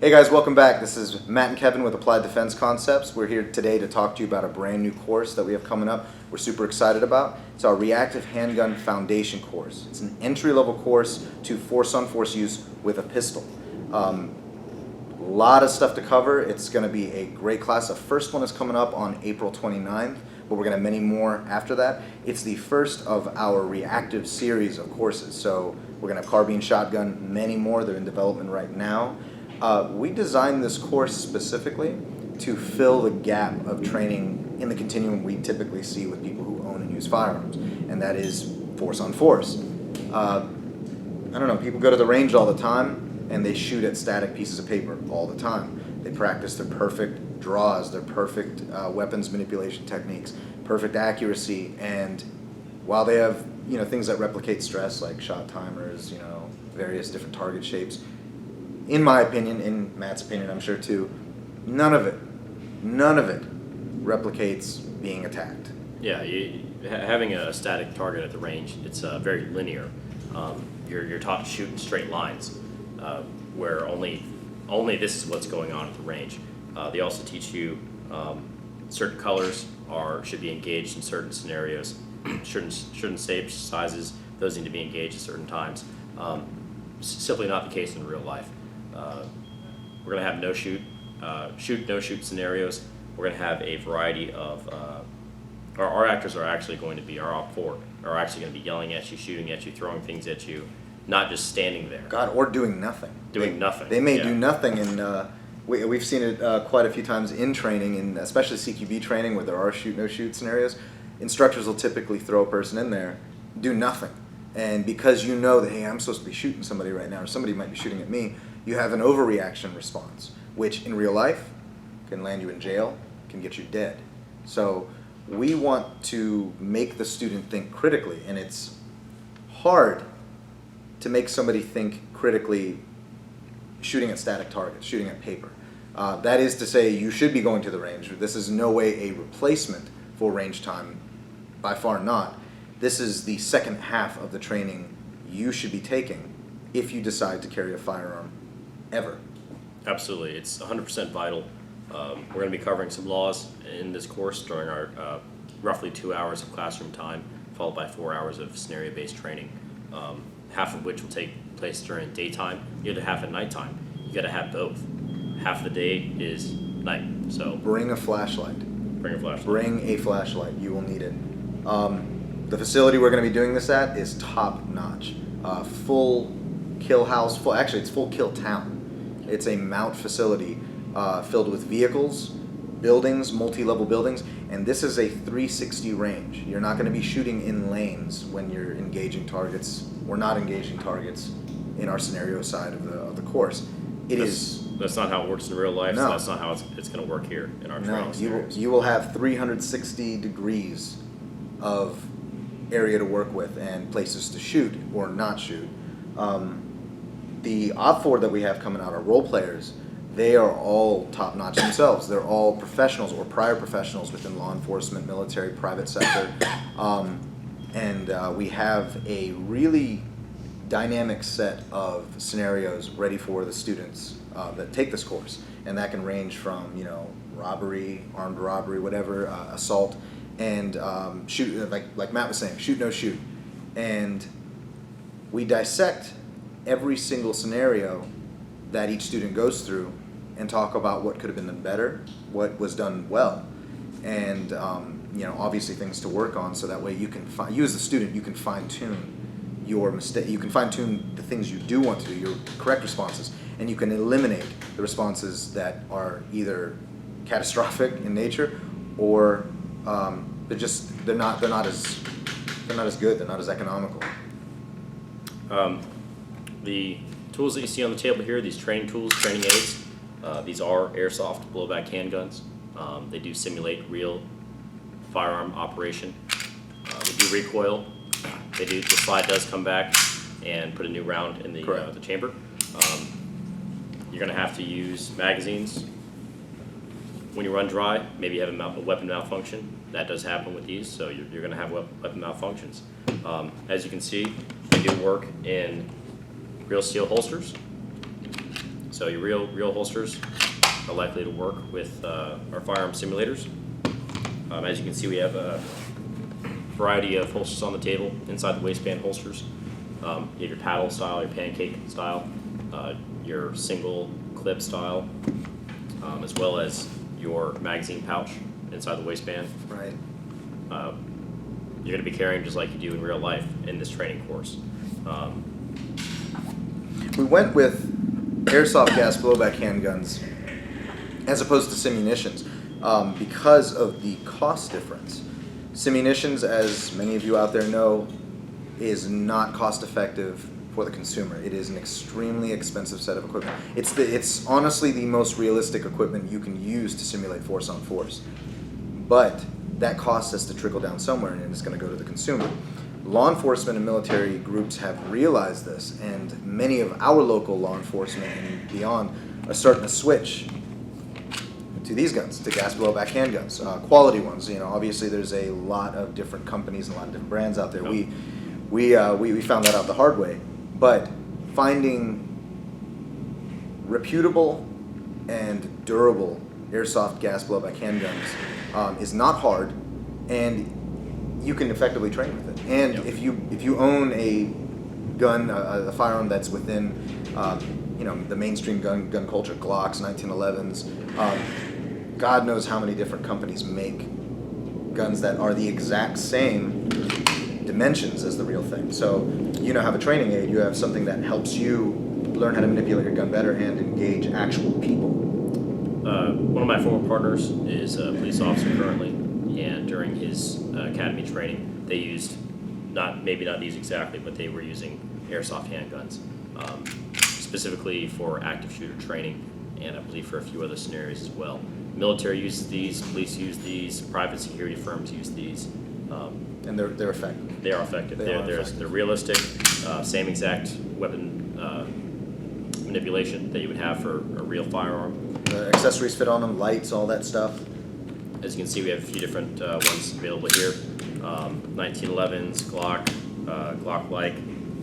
Hey guys, welcome back. This is Matt and Kevin with Applied Defense Concepts. We're here today to talk to you about a brand new course that we have coming up. We're super excited about. It's our Reactive Handgun Foundation course. It's an entry-level course to force-on-force use with a pistol. A lot of stuff to cover. It's going to be a great class. The first one is coming up on April 29th, but we're going to have many more after that. It's the first of our reactive series of courses. So we're going to have carbine, shotgun, many more. They're in development right now. We designed this course specifically to fill the gap of training in the continuum we typically see with people who own and use firearms, and that is force on force. I don't know, people go to the range all the time and they shoot at static pieces of paper all the time. They practice their perfect draws, their perfect weapons manipulation techniques, perfect accuracy, and while they have things that replicate stress like shot timers, various different target shapes, in my opinion, in Matt's opinion, I'm sure too, none of it replicates being attacked. Yeah, having a static target at the range, it's very linear. You're taught to shoot in straight lines, where only this is what's going on at the range. They also teach you certain colors should be engaged in certain scenarios, certain safe sizes, those need to be engaged at certain times. Simply not the case in real life. We're going to have no-shoot, no-shoot scenarios. We're going to have a variety of, our actors are actually going to be, our Op 4 are actually going to be yelling at you, shooting at you, throwing things at you, not just standing there. God, or doing nothing. Nothing. They may do nothing, and we've seen it quite a few times in training, and especially CQB training where there are shoot-no-shoot scenarios. Instructors will typically throw a person in there, do nothing. And because you know that, hey, I'm supposed to be shooting somebody right now, or somebody might be shooting at me, you have an overreaction response, which in real life can land you in jail, can get you dead. So we want to make the student think critically, and it's hard to make somebody think critically shooting at static targets, shooting at paper. That is to say, you should be going to the range. This is no way a replacement for range time, by far not. This is the second half of the training you should be taking if you decide to carry a firearm ever. Absolutely, it's 100% vital. We're going to be covering some laws in this course during our roughly 2 hours of classroom time, followed by 4 hours of scenario-based training, half of which will take place during daytime, the other half at nighttime. You got to have both. Half the day is night, so bring a flashlight. Bring a flashlight. Bring a flashlight. You will need it. The facility we're going to be doing this at is top-notch. Full kill house. Actually, it's full kill town. It's a mount facility filled with vehicles, buildings, multi-level buildings, and this is a 360 range. You're not going to be shooting in lanes when you're engaging targets. We're not engaging targets in our scenario side of the course. That's not how it works in real life. No. So that's not how it's going to work here in our training scenarios. You will have 360 degrees of area to work with and places to shoot or not shoot. The Op 4 that we have coming out are role players. They are all top-notch themselves. They're all professionals or prior professionals within law enforcement, military, private sector. And we have a really dynamic set of scenarios ready for the students that take this course. And that can range from, robbery, armed robbery, whatever, assault, and shoot, like Matt was saying, shoot, no shoot. And we dissect every single scenario that each student goes through and talk about what could have been done better, what was done well, and obviously things to work on, so that way you as the student, you can fine-tune your mistake, you can fine-tune the things you do want to do, your correct responses, and you can eliminate the responses that are either catastrophic in nature or they're not as good, they're not as economical. The tools that you see on the table here, these training tools, training aids, these are Airsoft blowback handguns. They do simulate real firearm operation. They do recoil. The slide does come back and put a new round in the chamber. You're going to have to use magazines. When you run dry, maybe you have a weapon malfunction. That does happen with these, so you're going to have weapon malfunctions. As you can see, they do work in real steel holsters. So your real holsters are likely to work with our firearm simulators. As you can see, we have a variety of holsters on the table inside the waistband holsters. You have your paddle style, your pancake style, your single clip style, as well as your magazine pouch inside the waistband. Right. You're going to be carrying just like you do in real life in this training course. We went with airsoft gas blowback handguns as opposed to simunitions because of the cost difference. Simunitions, as many of you out there know, is not cost effective for the consumer. It is an extremely expensive set of equipment. It's honestly the most realistic equipment you can use to simulate force on force. But that cost has to trickle down somewhere, and it's going to go to the consumer. Law enforcement and military groups have realized this, and many of our local law enforcement and beyond are starting to switch to these guns, to gas blowback handguns, quality ones. You know, obviously there's a lot of different companies and a lot of different brands out there. Yep. We found that out the hard way, but finding reputable and durable airsoft gas blowback handguns is not hard, and you can effectively train with it. And Yep. if you own a gun, a firearm that's within the mainstream gun culture, Glocks, 1911s, God knows how many different companies make guns that are the exact same dimensions as the real thing. So you now have a training aid, you have something that helps you learn how to manipulate your gun better and engage actual people. One of my former partners is a police officer currently, and during his academy training, they used, maybe not these exactly, but they were using airsoft handguns, specifically for active shooter training, and I believe for a few other scenarios as well. Military uses these, police use these, private security firms use these. And they're effective. They are effective. They're realistic, same exact weapon manipulation that you would have for a real firearm. The accessories fit on them, lights, all that stuff. As you can see, we have a few different ones available here. 1911s, Glock, Glock-like,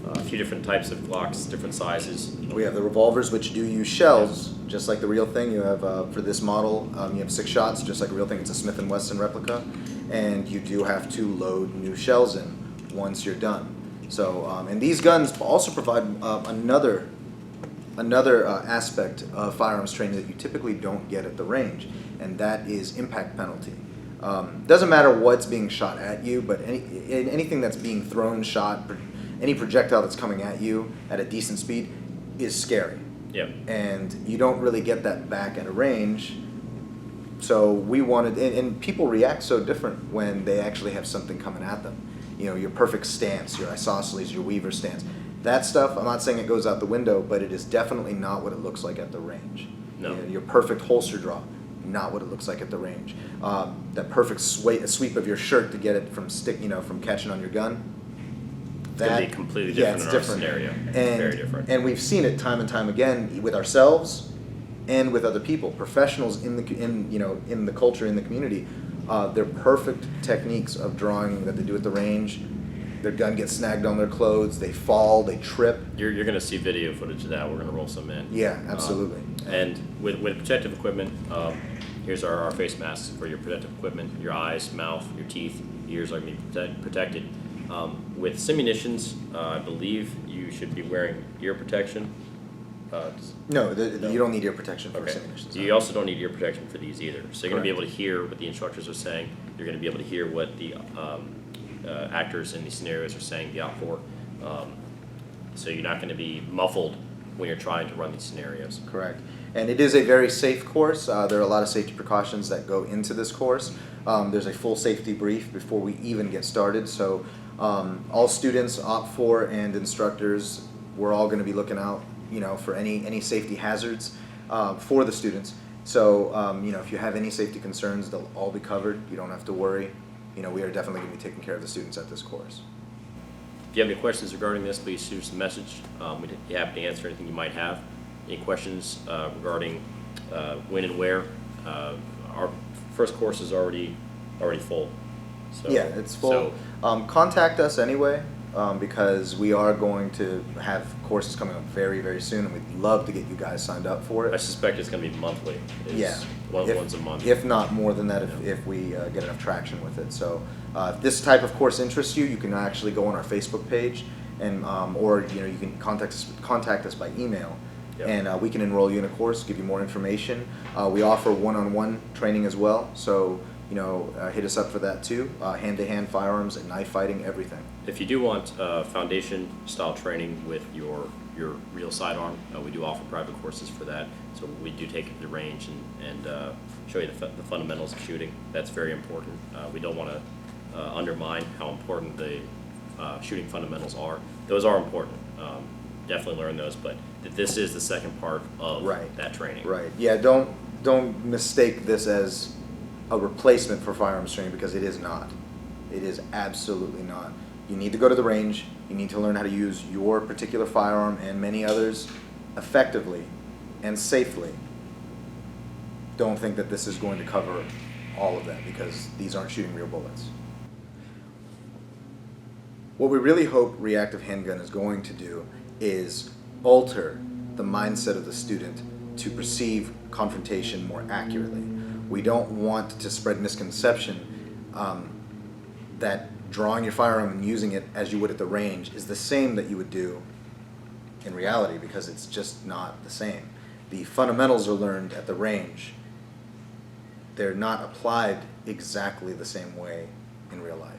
a few different types of Glocks, different sizes. We have the revolvers, which do use shells, just like the real thing. You have, for this model, you have 6 shots, just like a real thing. It's a Smith & Wesson replica. And you do have to load new shells in once you're done. So, and these guns also provide another aspect of firearms training that you typically don't get at the range, and that is impact penalty. Doesn't matter what's being shot at you, but anything that's being thrown, shot, any projectile that's coming at you at a decent speed is scary. Yep. And you don't really get that back at a range. So we wanted, and people react so different when they actually have something coming at them. You know, your perfect stance, your isosceles, your weaver stance. That stuff, I'm not saying it goes out the window, but it is definitely not what it looks like at the range. No. You know, your perfect holster draw, not what it looks like at the range. That perfect sweep of your shirt to get it from from catching on your gun. It's going to be completely different in our scenario. Very different. And we've seen it time and time again with ourselves and with other people, professionals in the culture, in the community. They're perfect techniques of drawing that they do at the range. Their gun gets snagged on their clothes, they fall, they trip. You're going to see video footage of that. We're going to roll some in. Yeah, absolutely. And with protective equipment, here's our face masks for your protective equipment. Your eyes, mouth, your teeth, ears are going to be protected. With simunitions, I believe you should be wearing ear protection. No, you don't need ear protection for Okay. simunitions. You also don't need ear protection for these either. So you're going to be able Correct. to hear what the instructors are saying. You're going to be able to hear what the actors in these scenarios are saying, the out for. So you're not going to be muffled when you're trying to run these scenarios. Correct. And it is a very safe course. There are a lot of safety precautions that go into this course. There's a full safety brief before we even get started. So all students, OPT4 and instructors, we're all going to be looking out, for any safety hazards for the students. So, if you have any safety concerns, they'll all be covered. You don't have to worry. We are definitely going to be taking care of the students at this course. If you have any questions regarding this, please shoot us a message. We'd be happy to answer anything you might have. Any questions regarding when and where? Our first course is already full. So, Yeah, it's full. Contact us anyway. because we are going to have courses coming up very, very soon, and we'd love to get you guys signed up for I it. suspect it's going to be monthly. Yeah. Once a month. If not more than that, if we get enough traction with it. So if this type of course interests you, you can actually go on our Facebook page, and or you can contact us by email. Yep. And we can enroll you in a course, give you more information. We offer one-on-one training as well, so hit us up for that too. Hand-to-hand firearms and knife fighting, everything. If you do want foundation style training with your real sidearm, we do offer private courses for that. So we do take you to the range and show you the fundamentals of shooting. That's very important. We don't want to undermine how important the shooting fundamentals are. Those are important. Definitely learn those, but this is the second part of that training. Right. Yeah. Don't mistake this as a replacement for firearms training, because it is not. It is absolutely not. You need to go to the range. You need to learn how to use your particular firearm and many others effectively and safely. Don't think that this is going to cover all of that, because these aren't shooting real bullets. What we really hope Reactive Handgun is going to do is alter the mindset of the student to perceive confrontation more accurately. We don't want to spread misconception that drawing your firearm and using it as you would at the range is the same that you would do in reality, because it's just not the same. The fundamentals are learned at the range. They're not applied exactly the same way in real life.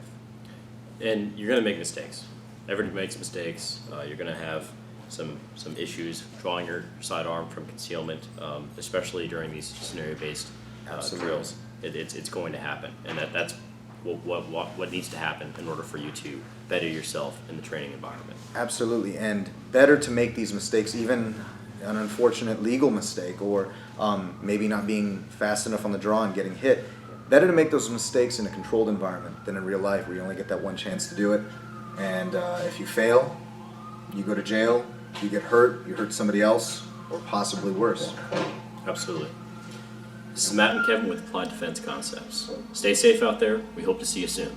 And you're going to make mistakes. Everybody makes mistakes. You're going to have some issues drawing your sidearm from concealment, especially during these scenario-based drills. It's going to happen, and that's what needs to happen in order for you to better yourself in the training environment. Absolutely, and better to make these mistakes, even an unfortunate legal mistake, or maybe not being fast enough on the draw and getting hit. Better to make those mistakes in a controlled environment than in real life, where you only get that one chance to do it. And if you fail, you go to jail, you get hurt, you hurt somebody else, or possibly worse. Absolutely. This is Matt and Kevin with Applied Defense Concepts. Stay safe out there. We hope to see you soon.